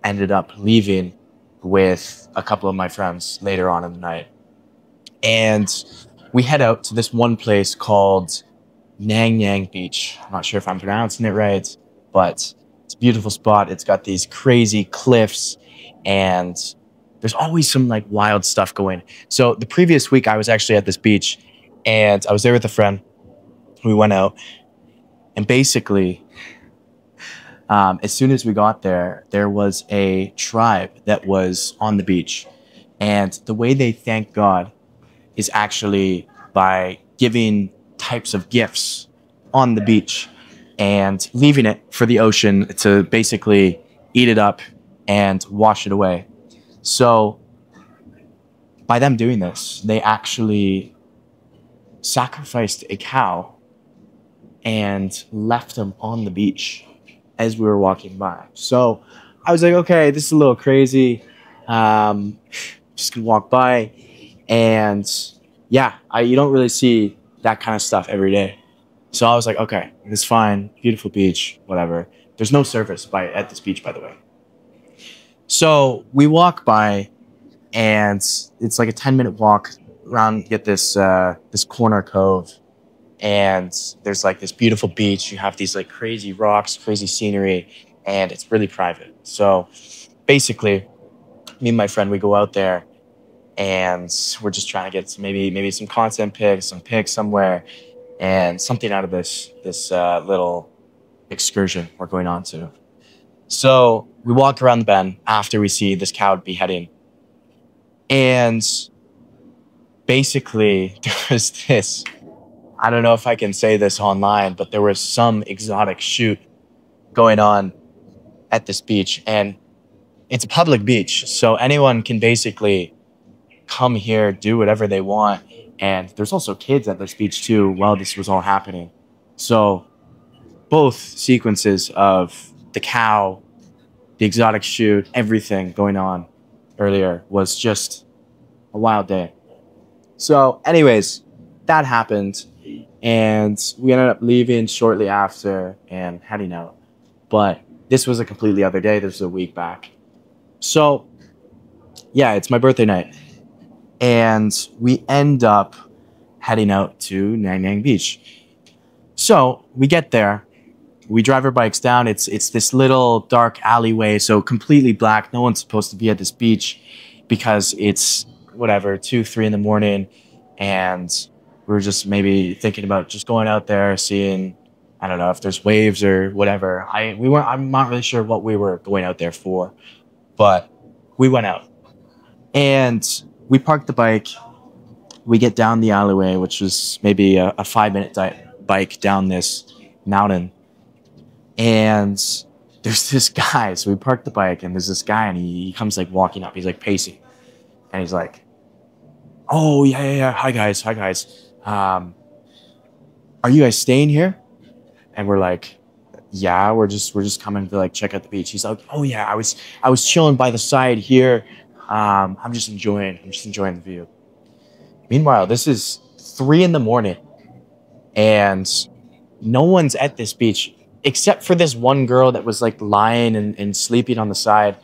ended up leaving with a couple of my friends later on in the night. And we head out to this one place called Nang Yang Beach. I'm not sure if I'm pronouncing it right, but it's a beautiful spot. It's got these crazy cliffs, and there's always some like wild stuff going. So the previous week I was actually at this beach, and I was there with a friend. We went out, and basically, as soon as we got there, there was a tribe that was on the beach, and the way they thank God is actually by giving types of gifts on the beach and leaving it for the ocean to basically eat it up and wash it away. So by them doing this, they actually sacrificed a cow and left them on the beach as we were walking by. So I was like, okay, this is a little crazy. Just gonna walk by. And yeah, you don't really see that kind of stuff every day. So I was like, okay, it's fine. Beautiful beach, whatever. There's no service at this beach, by the way. So we walk by, and it's like a 10-minute walk around, get this corner cove. And there's like this beautiful beach. You have these like crazy rocks, crazy scenery, and it's really private. So basically, me and my friend, we go out there, and we're just trying to get maybe some content pics, some pics somewhere, and something out of this little excursion we're going on to. So we walk around the bend after we see this cow beheading, and basically there was this. I don't know if I can say this online, but there was some exotic shoot going on at this beach, and it's a public beach, so anyone can basically come here, do whatever they want. And there's also kids at this beach too while this was all happening. So both sequences of the cow, the exotic shoot, everything going on earlier was just a wild day. So anyways, that happened, and we ended up leaving shortly after and heading out. But this was a completely other day. This was a week back. So yeah, it's my birthday night. And we end up heading out to Nang Nang Beach. So we get there, we drive our bikes down. It's this little dark alleyway, so completely black. No one's supposed to be at this beach because it's whatever, 2, 3 in the morning, and we're just maybe thinking about just going out there, seeing, I don't know if there's waves or whatever. I'm not really sure what we were going out there for, but we went out and we parked the bike. We get down the alleyway, which was maybe a 5-minute bike down this mountain. And there's this guy. So we parked the bike, and there's this guy, and he comes like walking up. He's like pacing. And he's like, oh, yeah. Hi, guys. Are you guys staying here? And we're like, yeah, we're just coming to like check out the beach. He's like, oh yeah, I was chilling by the side here. I'm just enjoying the view. Meanwhile, this is 3 in the morning, and no one's at this beach except for this one girl that was like lying and sleeping on the side,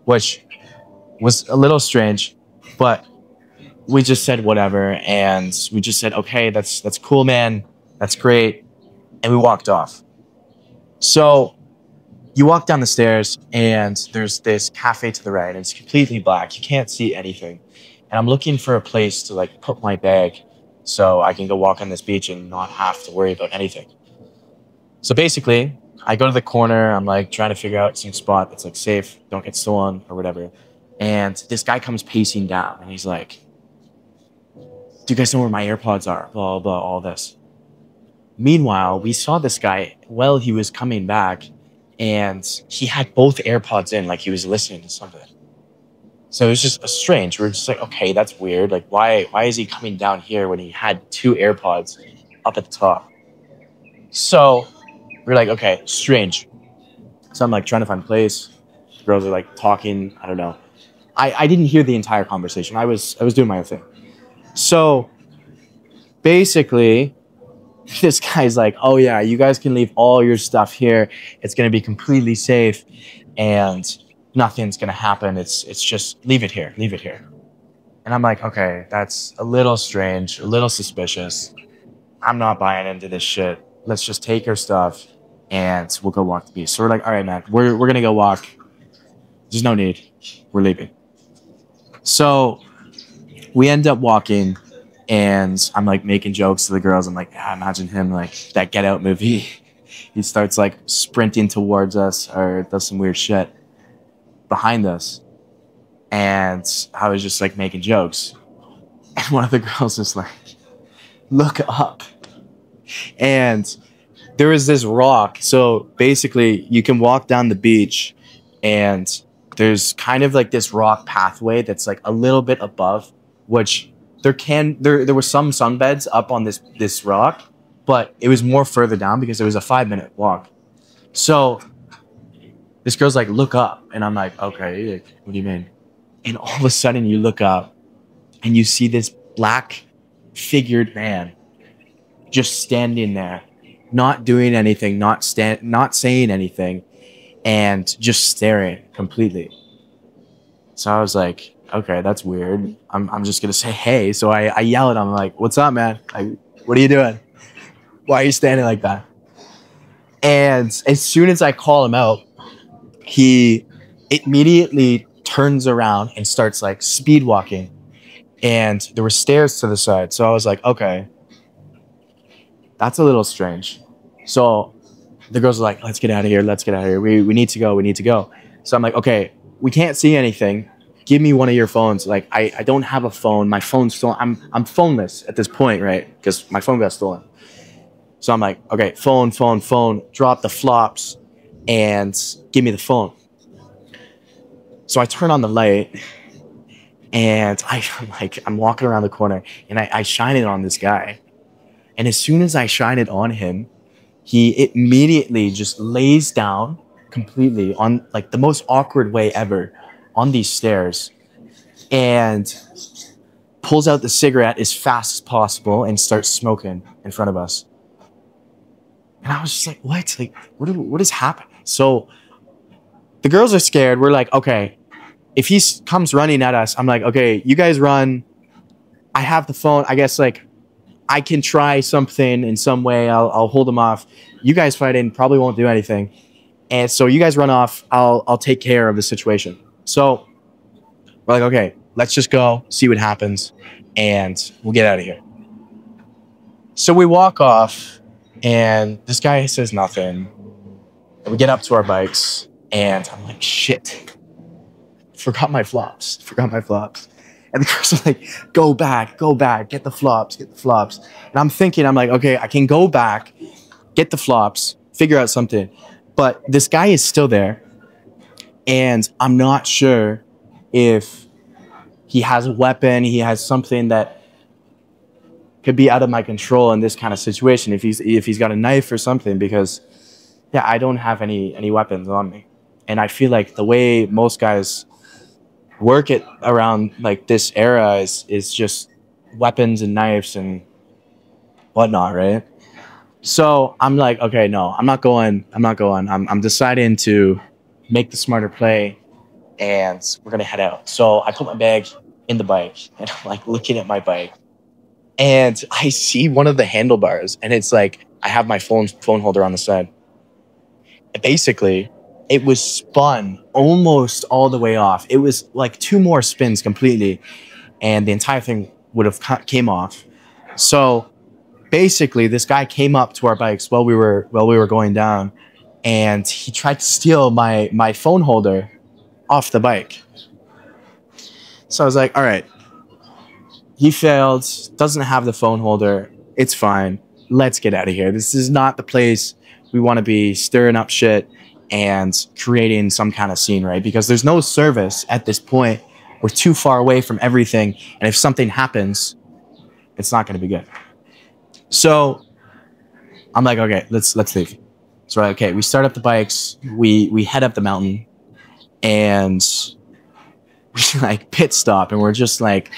which was a little strange, but we just said whatever, and we just said, okay, that's cool, man. That's great. And we walked off. So you walk down the stairs, and there's this cafe to the right, and it's completely black. You can't see anything. And I'm looking for a place to like put my bag so I can go walk on this beach and not have to worry about anything. So basically, I go to the corner. I'm like trying to figure out some spot that's like safe, don't get stolen or whatever. And this guy comes pacing down, and he's like, do you guys know where my AirPods are? Blah, blah, blah, all this. Meanwhile, we saw this guy while he was coming back, and he had both AirPods in, like he was listening to something. So it was just strange. We were just like, okay, that's weird. Like, why is he coming down here when he had 2 AirPods up at the top? So we're like, okay, strange. So I'm like trying to find a place. The girls are like talking. I don't know. I didn't hear the entire conversation. I was doing my own thing. So basically, this guy's like, oh yeah, you guys can leave all your stuff here. It's going to be completely safe. And Nothing's gonna happen. It's just leave it here, leave it here. And I'm like, okay, that's a little strange, a little suspicious. I'm not buying into this shit. Let's just take her stuff and we'll go walk the beach. So we're like, all right, man, we're gonna go walk. There's no need. We're leaving. So we end up walking and I'm like making jokes to the girls. I'm like, yeah, imagine him like that Get Out movie. He starts like sprinting towards us or does some weird shit behind us. And I was just like making jokes. And one of the girls is like, look up. And there was this rock. So basically, you can walk down the beach, and there's kind of like this rock pathway that's like a little bit above, which there were some sunbeds up on this rock, but it was more further down because it was a 5-minute walk. So this girl's like, look up, and I'm like, okay, like, what do you mean? And all of a sudden, you look up, and you see this black figured man just standing there, not doing anything, not saying anything, and just staring completely. So I was like, okay, that's weird. I'm just gonna say hey. So I yell at him, I'm like, what's up, man? Like, what are you doing? Why are you standing like that? And as soon as I call him out, he immediately turns around and starts like speed walking. And there were stairs to the side. So I was like, okay, that's a little strange. So the girls are like, let's get out of here. Let's get out of here. We need to go. We need to go. So I'm like, okay, we can't see anything. Give me one of your phones. Like, I don't have a phone. My phone's stolen. I'm phoneless at this point, right? Because my phone got stolen. So I'm like, okay, phone. Drop the flops and give me the phone. So I turn on the light and I'm walking around the corner and I shine it on this guy. And as soon as I shine it on him, he immediately just lays down completely on like the most awkward way ever on these stairs and pulls out the cigarette as fast as possible and starts smoking in front of us. And I was just like, what? Like, what is happening? So the girls are scared. We're like, okay, if he comes running at us, I'm like, okay, you guys run. I have the phone. I guess like I can try something in some way. I'll hold him off. You guys fighting probably won't do anything. And so you guys run off. I'll take care of the situation. So we're like, okay, let's just go see what happens and we'll get out of here. So we walk off and this guy says nothing. And we get up to our bikes and I'm like, shit, forgot my flops. And the girls are like, go back, get the flops. And I'm thinking, I'm like, okay, I can go back, get the flops, figure out something. But this guy is still there. And I'm not sure if he has a weapon, he has something that could be out of my control in this kind of situation. If he's got a knife or something, because yeah, I don't have any weapons on me. And I feel like the way most guys work it around like this era is just weapons and knives and whatnot, right? So I'm like, okay, no, I'm not going. I'm deciding to make the smarter play and we're gonna head out. So I put my bag in the bike and I'm like looking at my bike and I see one of the handlebars and it's like I have my phone holder on the side. And basically it was spun almost all the way off. It was like 2 more spins completely and the entire thing would have came off. So basically this guy came up to our bikes while we were going down and he tried to steal my phone holder off the bike. So I was like, all right, he failed, doesn't have the phone holder. It's fine. Let's get out of here. This is not the place we want to be stirring up shit and creating some kind of scene, right? Because there's no service at this point. We're too far away from everything. And if something happens, it's not going to be good. So I'm like, okay, let's leave. So okay, we start up the bikes. We head up the mountain and we like pit stop and we're just like,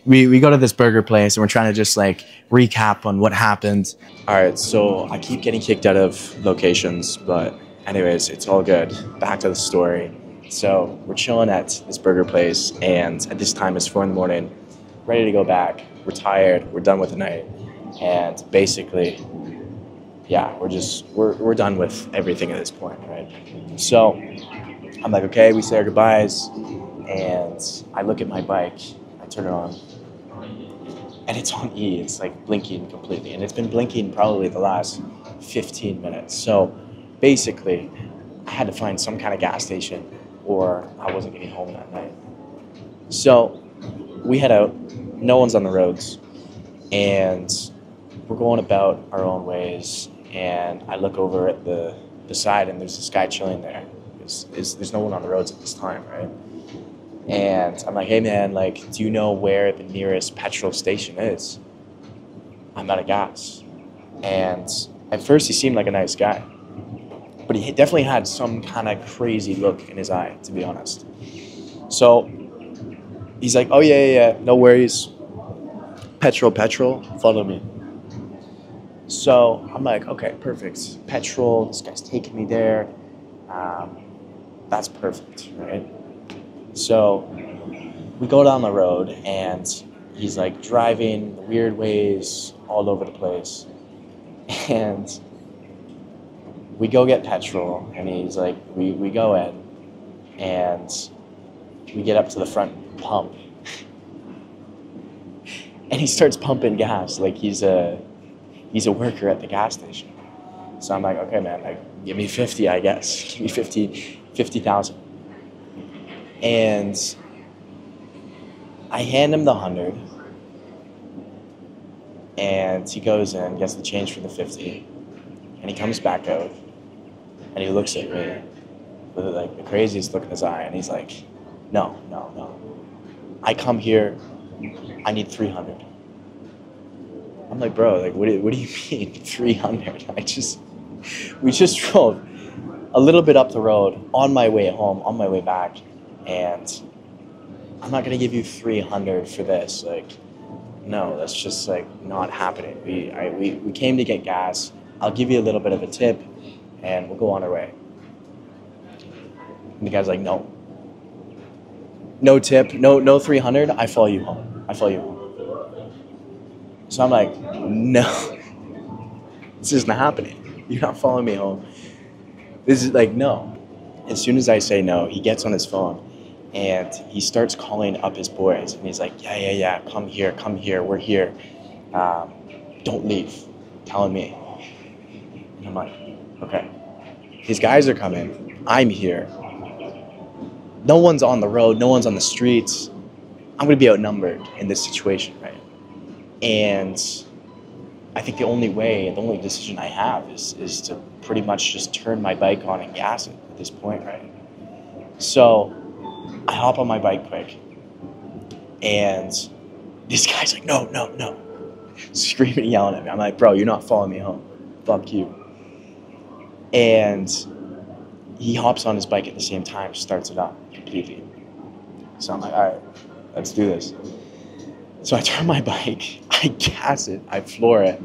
we go to this burger place and we're trying to just like recap on what happened. All right, so I keep getting kicked out of locations, but anyways, it's all good. Back to the story. So we're chilling at this burger place, and at this time it's 4 in the morning, ready to go back. We're tired. We're done with the night, and basically, yeah, we're done with everything at this point, right? So I'm like, okay, we say our goodbyes, and I look at my bike. I turn it on, and it's on E. It's like blinking completely, and it's been blinking probably the last 15 minutes. So basically, I had to find some kind of gas station, or I wasn't getting home that night. So we head out. No one's on the roads, and we're going about our own ways. And I look over at the side, and there's this guy chilling there. There's no one on the roads at this time, right? And I'm like, hey man, like, do you know where the nearest petrol station is? I'm out of gas. And at first he seemed like a nice guy, but he definitely had some kind of crazy look in his eye, to be honest. So he's like, oh yeah, no worries. Petrol, follow me. So I'm like, okay, perfect. Petrol, this guy's taking me there. That's perfect, right? So we go down the road, and he's like driving weird ways all over the place. And we go get petrol, and he's like, we go in, and we get up to the front pump. And he starts pumping gas like he's a worker at the gas station. So I'm like, okay, man, like, give me 50, I guess. Give me 50,000. And I hand him the 100, and he goes in, gets the change for the 50, and he comes back out, and he looks at me with like the craziest look in his eye, and he's like, no. I come here, I need 300. I'm like, bro, like, what do you mean 300? We just drove a little bit up the road on my way home, on my way back, and I'm not gonna give you 300 for this. Like, no, that's just like not happening. We came to get gas. I'll give you a little bit of a tip, and we'll go on our way. And the guy's like, no tip, no 300. I follow you home. So I'm like, no, this isn't happening. You're not following me home. This is like, no. As soon as I say no, he gets on his phone, and he starts calling up his boys, and he's like, yeah, come here, we're here. Don't leave, telling me. And I'm like, okay. His guys are coming, I'm here. No one's on the road, no one's on the streets. I'm gonna be outnumbered in this situation, right? And I think the only decision I have is to pretty much just turn my bike on and gas it at this point, right? So I hop on my bike quick, and this guy's like, no, screaming and yelling at me. I'm like, bro, you're not following me home. Fuck you. And he hops on his bike at the same time, starts it up completely. So I'm like, all right, let's do this. So I turn my bike, I gas it, I floor it,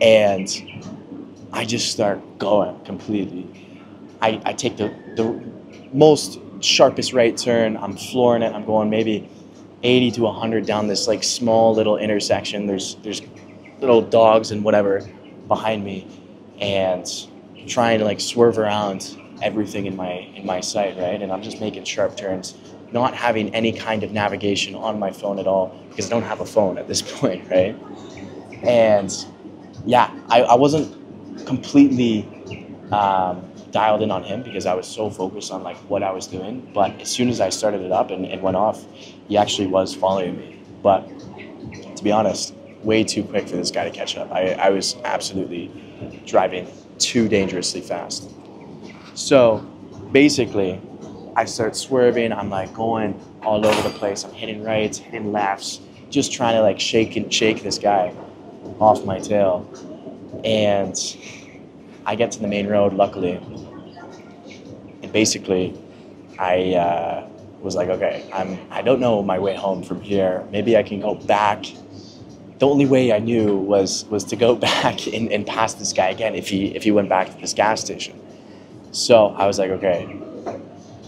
and I just start going completely. I take the most sharpest right turn, I'm flooring it, I'm going maybe 80 to 100 down this like small little intersection. There's little dogs and whatever behind me, and trying to like swerve around everything in my sight, right? And I'm just making sharp turns, not having any kind of navigation on my phone at all, because I don't have a phone at this point, right? And yeah, I wasn't completely dialed in on him because I was so focused on like what I was doing. But as soon as I started it up and went off, he actually was following me. But to be honest, way too quick for this guy to catch up. I was absolutely driving too dangerously fast. So basically, I start swerving. I'm like going all over the place. I'm hitting rights, hitting lefts, just trying to like shake this guy off my tail. And I get to the main road, luckily. And basically, I was like, okay, I don't know my way home from here. Maybe I can go back. The only way I knew was to go back and pass this guy again if he went back to this gas station. So I was like, okay,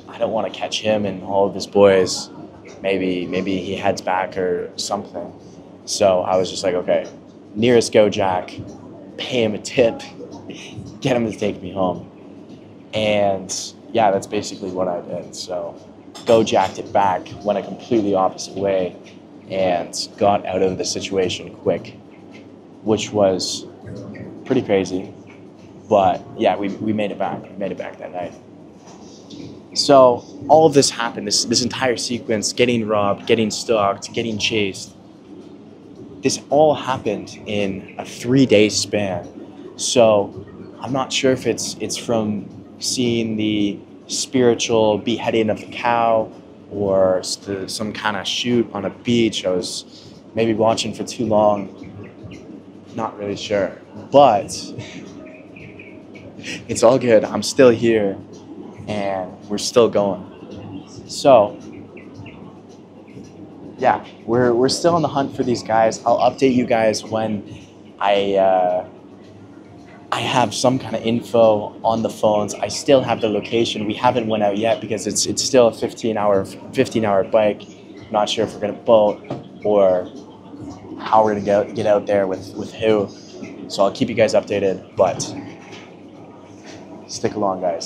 I I don't want to catch him and all of his boys. Maybe he heads back or something. So I was just like, okay, nearest Go Jack, pay him a tip, get him to take me home. And yeah, that's basically what I did. So Go jacked it back, went a completely opposite way, and got out of the situation quick, which was pretty crazy. But yeah, we made it back. We made it back that night. So all of this happened, this entire sequence, getting robbed, getting stalked, getting chased, this all happened in a 3-day span. So I'm not sure if it's from seeing the spiritual beheading of the cow or some kind of shoot on a beach. I was maybe watching for too long, not really sure. But it's all good. I'm still here and we're still going. So yeah, we're still on the hunt for these guys. I'll update you guys when I have some kind of info on the phones. I still have the location. We haven't went out yet because it's still a 15-hour bike. Not sure if we're gonna boat or how we're gonna get out there with who. So I'll keep you guys updated, but stick along, guys.